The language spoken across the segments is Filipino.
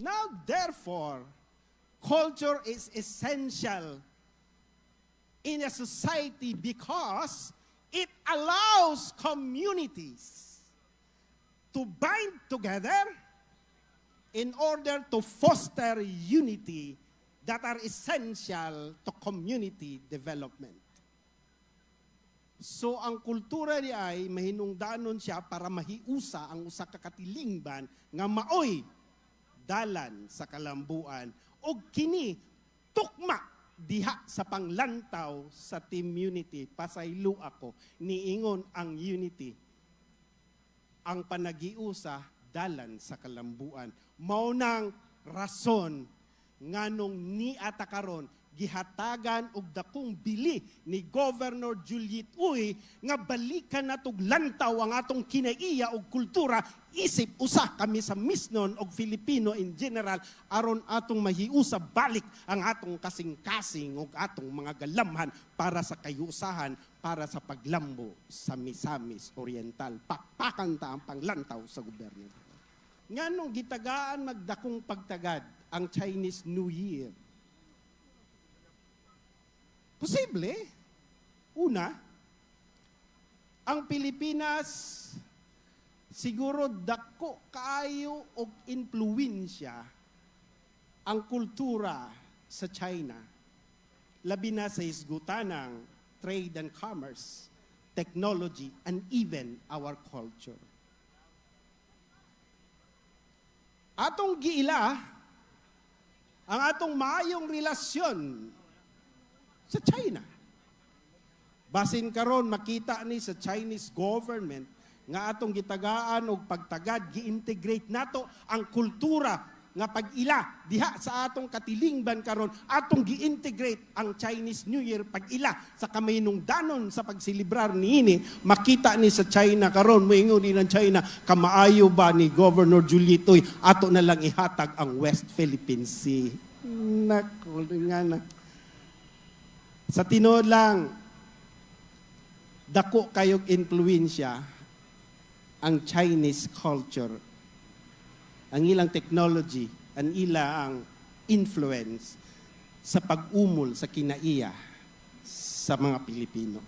Now, therefore, culture is essential in a society because it allows communities to bind together in order to foster unity that are essential to community development. So ang kultura ni ay mahinungdanon siya para mahiusa ang usa ka katilingban nga maoy dalan sa kalambuan ug kini tukma diha sa panglantaw sa team unity. Pasaylo ako niingon ang unity ang panagiusa dalan sa kalambuan. Mao nang rason nganong ni atakaron gihatagan og dakong bili ni Governor Juliet Uy nga balikan natog lantaw ang atong kinaiya og kultura isip usa kami sa misnon og Filipino in general aron atong mahiusa balik ang atong kasing-kasing og atong mga galamhan para sa kayusahan para sa paglambo sa Misamis Oriental. Pakpakan ta ang panglantaw sa gobyerno. Nganong gitagaan magdakong pagtagad ang Chinese New Year? Posible. Una, ang Pilipinas siguro dako kaayo og impluwensya ang kultura sa China. Labi na sa isgutan ng trade and commerce, technology, and even our culture. Atong giila ang atong maayong relasyon sa China. Basin karon makita ni sa Chinese government nga atong gitagaan og pagtagad gi-integrate nato ang kultura nga pag-ila diha sa atong katilingban karon atong gi-integrate ang Chinese New Year pag-ila sa kamahinungdanon sa pagsilibrar niini makita ni sa China karon moingon ni ng China kamaayo ba ni Governor Julitoy ato na lang ihatag ang West Philippine Sea. Nako nga na. Sa tinuod lang, dako kayog influensya ang Chinese culture, ang ilang technology, ang ilang influence sa pag-umol sa kinaiya sa mga Pilipino.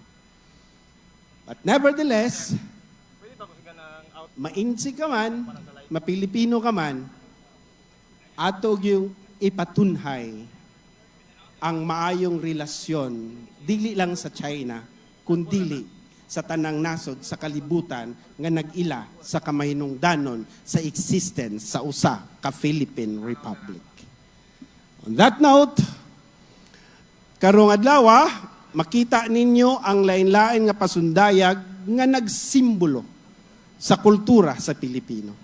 But nevertheless, mainsi ka man, mapilipino ka man, ato yung ipatunhay ang maayong relasyon, dili lang sa China, kundili sa tanang nasod sa kalibutan nga nag-ila sa kamahinungdanon sa existence sa usa ka Philippine Republic. On that note, karong adlaw, makita ninyo ang lain-lain nga pasundayag nga nagsimbolo sa kultura sa Pilipino.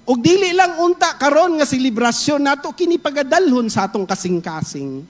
Og dili lang unta karon nga selebrasyon nato kini pagadalhon sa atong kasing-kasing.